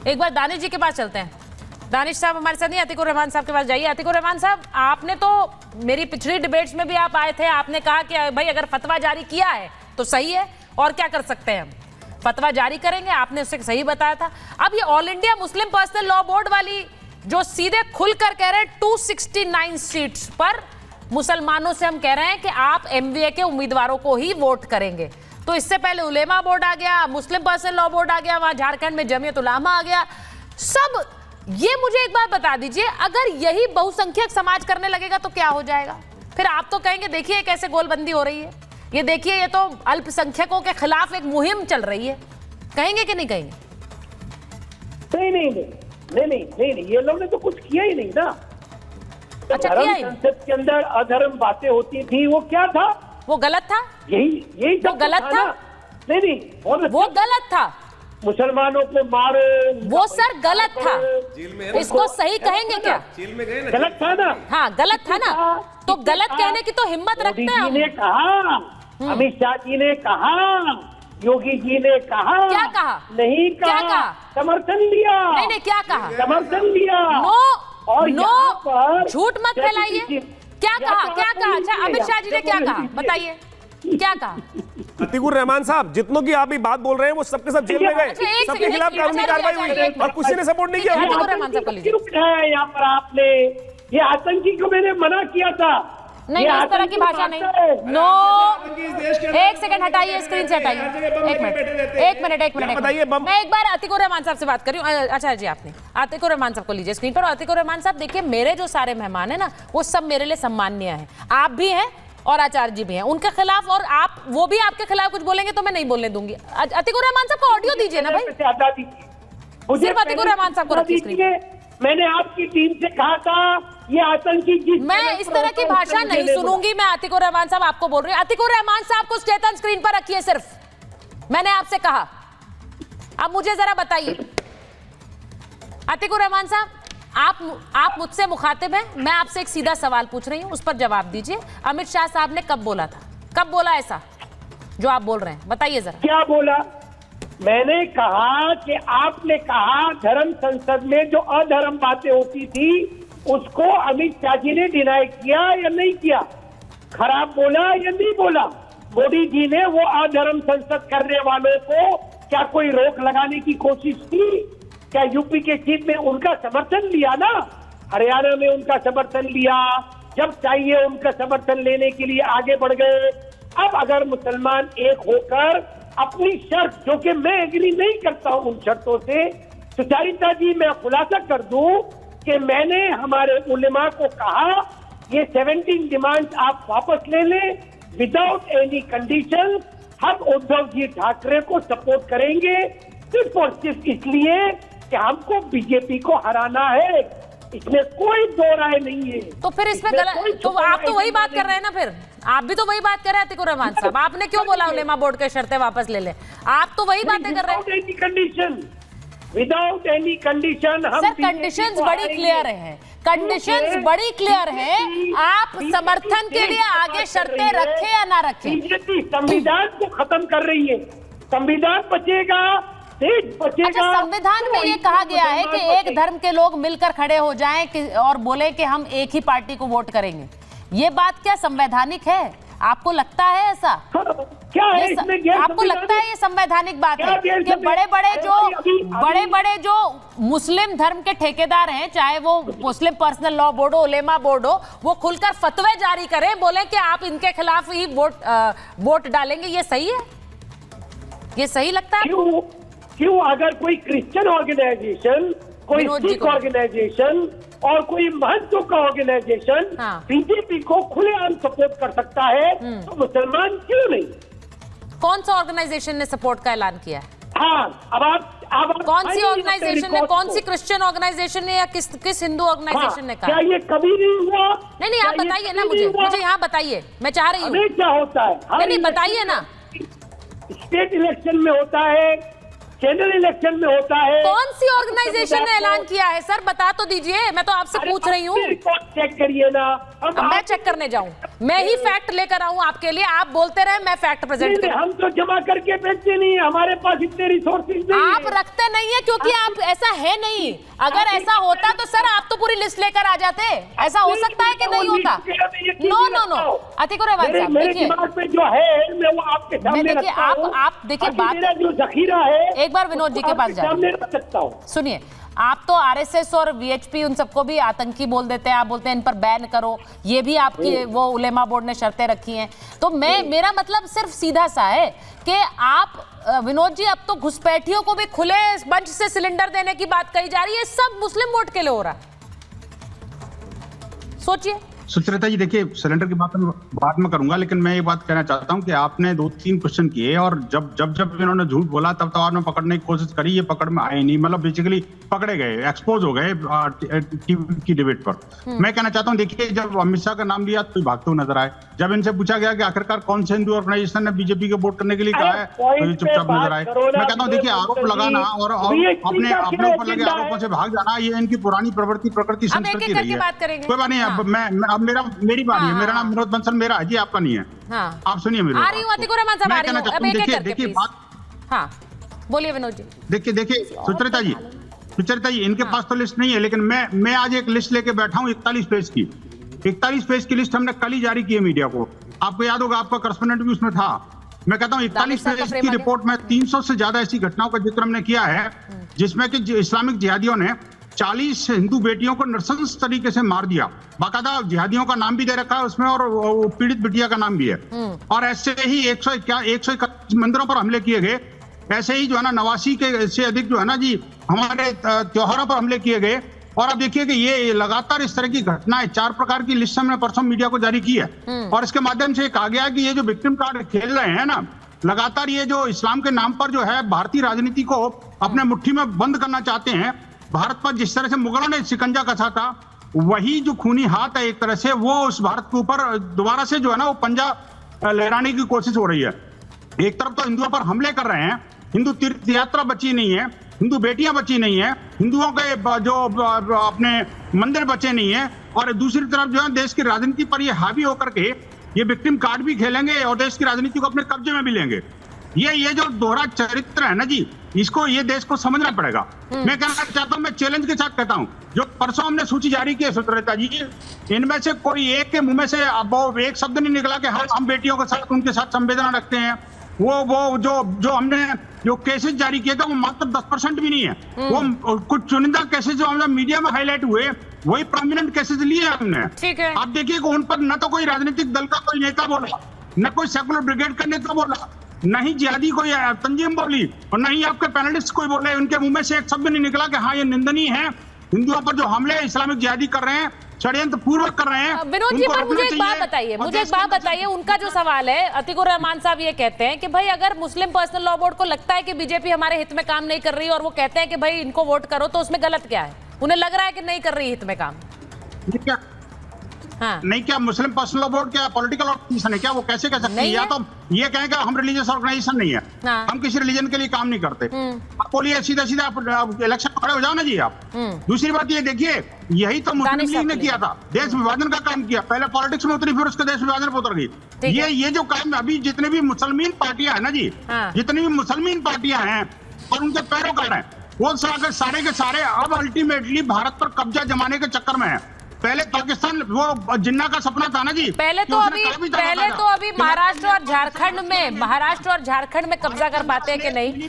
एक बार दानिश जी के पास चलते हैं। दानिश साहब हमारे साथ नहीं, अतीकुर रहमान साहब के पास जाइए। अतीकुर रहमान साहब, आपने तो मेरी पिछली डिबेट्स में भी आप आए थे, आपने कहा कि भाई अगर फतवा जारी किया है तो सही है, और क्या कर सकते हैं हम, फतवा जारी करेंगे, आपने उससे सही बताया था। अब ये all India Muslim personal law board वाली जो सीधे खुलकर कह रहे हैं 269 सीट्स पर मुसलमानों से हम कह रहे हैं कि आप एमवीए के उम्मीदवारों को ही वोट करेंगे। तो इससे पहले उलेमा बोर्ड आ गया, मुस्लिम पर्सनल लॉ बोर्ड आ गया, वहां झारखंड में जमीयत उलामा आ गया, सब। ये मुझे एक बात बता दीजिए, अगर यही बहुसंख्यक समाज करने लगेगा तो क्या हो जाएगा? फिर आप तो कहेंगे देखिए कैसे गोलबंदी हो रही है, ये देखिए ये तो अल्पसंख्यकों के खिलाफ एक मुहिम चल रही है, कहेंगे कि नहीं कहेंगे? नहीं, ये लोग ने तो कुछ किया ही नहीं ना। अच्छा, धर्म किया ही संसद के अंदर अधर्म बातें होती थी, वो क्या था? वो गलत था, यही वो गलत था। नहीं, वो गलत था, मुसलमानों को मारो, वो सर गलत था। इसको सही कहेंगे क्या? जेल में गए ना, गलत था ना? हाँ गलत था ना, तो गलत कहने की तो हिम्मत रखते हैं हम। मोदी जी ने कहा, अमित शाह जी ने कहा, योगी जी ने कहा, क्या कहा? नहीं कहा, क्या कहा? समर्थन लिया। नहीं, क्या कहा? समर्थन लिया। नो, और यहाँ पर झूठ मत फैलाइए। क्या कहा? अच्छा, अमित शाह जी ने क्या कहा, बताइए क्या कहा? अतीकुर रहमान साहब, जितनों की आप बात बोल रहे हैं वो सबके सब जेल में गए, सबके खिलाफ कानूनी कार्रवाई हुई और किसी ने सपोर्ट नहीं किया। क्यों उठाया यहाँ पर आपने? ये आतंकी को मैंने मना किया था। नहीं, इस तरह की भाषा नहीं। नो, एक सेकंड हटाइए, स्क्रीन से हटाइए, एक मिनट। बताइए, मैं एक बार अतीकुर रहमान साहब से बात कर रही हूँ। अच्छा जी, आपने अतीकुर रहमान साहब को लीजिए स्क्रीन पर। अतीकुर रहमान साहब देखिए, मेरे जो सारे मेहमान है ना, वो सब मेरे लिए सम्माननीय है। आप भी हैं और आचार्य जी भी हैं, उनके खिलाफ, और आप वो भी आपके खिलाफ कुछ बोलेंगे तो मैं नहीं बोलने दूंगी। अतीकुर रहमान साहब को ऑडियो दीजिए ना भाई, सिर्फ अतीकुर रहमान साहब को रखिए स्क्रीन। मैंने आपकी टीम से कहा था ये आतंकी मैं इस तरह की भाषा नहीं सुनूंगी। मैं अतीकुर रहमान साहब आपको बोल रही हूँ, अतीकुर रहमान साहब को चेतन स्क्रीन पर रखिए, सिर्फ मैंने आपसे कहा। अब मुझे जरा बताइए अतीकुर रहमान साहब, आप मुझसे मुखातिब हैं, मैं आपसे एक सीधा सवाल पूछ रही हूं, उस पर जवाब दीजिए। अमित शाह साहब ने कब बोला था, कब बोला ऐसा जो आप बोल रहे हैं, बताइए जरा। क्या बोला? मैंने कहा कि आपने कहा धर्म संसद में जो अधर्म बातें होती थी उसको अमित शाह जी ने डिनाई किया या नहीं किया? खराब बोला या नहीं बोला? मोदी जी ने वो अधर्म संसद करने वालों को क्या कोई रोक लगाने की कोशिश की? क्या यूपी के चीफ में उनका समर्थन लिया ना? हरियाणा में उनका समर्थन लिया, जब चाहिए उनका समर्थन लेने के लिए आगे बढ़ गए। अब अगर मुसलमान एक होकर अपनी शर्त, जो कि मैं एग्री नहीं करता हूं उन शर्तों से, सुचारिता जी मैं खुलासा कर दूं कि मैंने हमारे उलेमा को कहा ये 17 डिमांड्स आप वापस ले लें विदाउट एनी कंडीशन। हम उद्धव जी ठाकरे को सपोर्ट करेंगे सिर्फ और सिर्फ इसलिए कि हमको बीजेपी को हराना है, इसमें कोई दो राय नहीं है। तो फिर इसमें गलत, तो आप तो वही बात कर रहे हैं ना, फिर आप भी तो वही बात कर रहे हैं अतीकुर रहमान साहब। आपने क्यों बोला उलेमा बोर्ड के शर्तें वापस ले ले? आप तो वही बातें कर रहे हैं। विदाउट एनी कंडीशन हम सर, कंडीशंस बड़ी क्लियर है, कंडीशंस बड़ी क्लियर है। आप समर्थन के लिए आगे शर्तें रखें या ना रखें? बीजेपी संविधान को खत्म कर रही है, संविधान बचेगा, देश बचेगा। अच्छा, संविधान में ये कहा गया है कि एक धर्म के लोग मिलकर खड़े हो जाएं और बोले कि हम एक ही पार्टी को वोट करेंगे। ये बात क्या संवैधानिक है? आपको लगता है ऐसा? क्या है इसमें? आपको लगता है ये संवैधानिक बात है कि बड़े बड़े जो मुस्लिम धर्म के ठेकेदार हैं, चाहे वो मुस्लिम पर्सनल लॉ बोर्ड हो, उलेमा बोर्ड हो, वो खुलकर फतवे जारी करें, बोले कि आप इनके खिलाफ ही वोट डालेंगे? ये सही है? ये सही लगता है? क्यों? अगर कोई क्रिश्चियन ऑर्गेनाइजेशन, कोई सिख ऑर्गेनाइजेशन और कोई महंतों का ऑर्गेनाइजेशन बीजेपी को खुलेआम सपोर्ट कर सकता है, तो मुसलमान क्यों नहीं? कौन सा ऑर्गेनाइजेशन ने सपोर्ट का ऐलान किया है? हाँ, अब आप कौन सी ऑर्गेनाइजेशन ने, कौन सी क्रिश्चियन ऑर्गेनाइजेशन ने या किस हिंदू ऑर्गेनाइजेशन ने कहा? क्या ये कभी नहीं हुआ? नहीं, आप बताइए ना, मुझे यहाँ बताइए, मैं चाह रही हूँ। हमेशा होता है। नहीं, बताइए ना। स्टेट इलेक्शन में होता है, जनरल इलेक्शन में होता है। कौन सी ऑर्गेनाइजेशन ने ऐलान किया है सर, बता तो दीजिए, मैं तो आपसे पूछ रही हूँ। रिपोर्ट चेक करिए ना। मैं चेक करने जाऊँ? मैं ही फैक्ट लेकर आऊं आपके लिए, आप बोलते रहे, मैं फैक्ट प्रेजेंट नहीं, करूं। हम तो जमा करके बेचते नहीं है, हमारे पास इतने रिसोर्सेज नहीं आप है। रखते नहीं है क्योंकि आप ऐसा है नहीं। अगर ऐसा होता तो सर आप तो पूरी लिस्ट लेकर आ जाते। ऐसा हो सकता है कि नहीं होता? No no no, Atikur Rahman साहब मेरे देखिए, दिमाग में जो है मैं वो आपके सामने देखिए, रखता हूं। आप देखिए, बाकी बात मेरा जो जखीरा है एक बार विनोद जी के पास जाइए। सामने रख सकता हूं। सुनिए, आप तो आरएसएस और वीएचपी उन सबको भी आतंकी बोल देते हैं, आप बोलते हैं इन पर बैन करो, ये भी आपकी वो उलेमा बोर्ड ने शर्तें रखी हैं। तो मेरा मतलब सिर्फ सीधा सा है कि आप विनोद जी, अब तो घुसपैठियों को भी खुले मंच से सिलेंडर देने की बात कही जा रही है, सब मुस्लिम वोट के लिए हो रहा है। सोचिए। सुचरिता जी, देखिए सिलेंडर की बात मैं बाद में करूंगा, लेकिन मैं ये बात कहना चाहता हूं कि आपने 2-3 क्वेश्चन किए और जब इन्होंने झूठ बोला तब तो आपने पकड़ने की कोशिश करी, ये पकड़ में आए नहीं, मतलब बेसिकली पकड़े गए, एक्सपोज हो गए टीवी की डिबेट पर। मैं कहना चाहता हूं, देखिए जब अमित शाह का नाम लिया तो भागते हुए नजर आए, जब इनसे पूछा गया कि आखिरकार कौन से हिंदू ऑर्गेनाइजेशन ने बीजेपी को वोट करने के लिए कहा है तो ये चुपचाप नजर आए। मैं कहता हूँ देखिए, आरोप लगाना और अपने ऊपर लगे आरोपों से भाग जाना, ये इनकी पुरानी प्रकृति संस्कृति रही है। कोई बात नहीं, अब मेरी बात है, मेरा नाम विनोद बंसल मेरा है जी, आपका नहीं है। हाँ। आप सुनिए मेरी आ रही हूँ अतिकुर रहमान साहब, आ रही हूँ। अब एक एक करके देखिए प्लीज। बात, हाँ बोलिए विनोद जी। देखिए सुचरिता जी इनके पास तो लिस्ट नहीं है, लेकिन मैं आज एक लिस्ट लेके बैठा हूँ 41 पेज की। 41 पेज की लिस्ट हमने कल ही जारी की है मीडिया को, आपको याद होगा, आपका करस्पोंडेंट भी उसमें था। मैं कहता हूँ 41 पेज की रिपोर्ट में 300 से ज्यादा ऐसी घटनाओं का जिक्र हमने किया है जिसमें कि इस्लामिक जिहादियों ने 40 हिंदू बेटियों को नृशंस तरीके से मार दिया। बाकायदा जिहादियों का नाम भी दे रखा है उसमें और पीड़ित बिटिया का नाम भी है। और ऐसे ही 121 मंदिरों पर हमले किए गए। ऐसे ही जो है ना 89 के से अधिक जो है ना जी हमारे त्योहारों पर हमले किए गए। और अब देखिए कि ये लगातार इस तरह की घटनाएं 4 प्रकार की लिस्ट हमने परसों मीडिया को जारी की है और इसके माध्यम से कहा गया कि ये जो विक्टिम कार्ड खेल रहे हैं ना, लगातार ये जो इस्लाम के नाम पर जो है भारतीय राजनीति को अपने मुट्ठी में बंद करना चाहते हैं। भारत पर जिस तरह से मुगलों ने शिकंजा कसा था, वही जो खूनी हाथ है एक तरह से वो उस भारत के ऊपर दोबारा से जो है ना वो पंजा लहराने की कोशिश हो रही है। एक तरफ तो हिंदुओं पर हमले कर रहे हैं, हिंदू तीर्थ यात्रा बची नहीं है, हिंदू बेटियां बची नहीं है, हिंदुओं के जो अपने मंदिर बचे नहीं है, और दूसरी तरफ जो है देश की राजनीति पर ये हावी होकर के ये विक्टिम कार्ड भी खेलेंगे और देश की राजनीति को अपने कब्जे में भी लेंगे। ये जो दोहरा चरित्र है ना जी, इसको ये देश को समझना पड़ेगा। मैं कहना चाहता हूं, मैं चैलेंज के साथ कहता हूं, जो परसों हमने सूची जारी की है सुचरिता जी, इनमें से कोई एक के मुंह में से अब एक शब्द नहीं निकला कि हम बेटियों के साथ उनके साथ संवेदना रखते हैं। वो जो हमने जो केसेस जारी किए थे वो मात्र 10% भी नहीं है। वो कुछ चुनिंदा केसेस जो हमने मीडिया में हाईलाइट हुए वही प्रोमिनेंट केसेस लिए हमने। ठीक है। आप देखिए कि उन पर न तो कोई राजनीतिक दल का कोई नेता बोला, न कोई सेकुलर ब्रिगेड का नेता बोला, न ही जिहादी कोई तंजीम बोली और न ही आपके पैनलिस्ट कोई बोले। उनके मुंह में से एक शब्द नहीं निकला कि हाँ ये निंदनीय है, हिंदुओं पर जो हमले इस्लामिक जिहादी कर रहे हैं, षड्यंत्र पूर्वक कर रहे हैं। विनोद जी, पर मुझे एक बात बताइए, उनका जो सवाल है, अतिकुर रहमान साहब ये कहते हैं कि भाई अगर मुस्लिम पर्सनल लॉ बोर्ड को लगता है कि बीजेपी हमारे हित में काम नहीं कर रही और वो कहते हैं कि भाई इनको वोट करो, तो उसमें गलत क्या है? उन्हें लग रहा है कि नहीं कर रही हित में काम। क्या हाँ। नहीं, क्या मुस्लिम पर्सनल लॉ बोर्ड क्या पॉलिटिकल ऑर्गेनाइजेशन है क्या? वो कैसे कह सकते हैं? या तो ये कहें कि हम रिलीजियस ऑर्गेनाइजेशन नहीं है, हाँ। हम किसी रिलीजन के लिए काम नहीं करते। आप बोलिए सीधा सीधा आप इलेक्शन खड़े हो जाओ ना जी आप। दूसरी बात ये देखिए, यही तो मुस्लिम लीग ने किया था, देश विभाजन का काम किया। पहले पॉलिटिक्स में उतरी, फिर उसके देश विभाजन पर उतर गई। ये जो काम अभी जितने भी मुसलमान पार्टियां है ना जी, जितनी भी मुसलमान पार्टियां हैं और उनके पैरोकार हैं, वो सारे के सारे अब अल्टीमेटली भारत पर कब्जा जमाने के चक्कर में है। पहले पाकिस्तान वो जिन्ना का सपना था ना जी, पहले तो अभी महाराष्ट्र और झारखंड में कब्जा कर पाते हैं कि नहीं,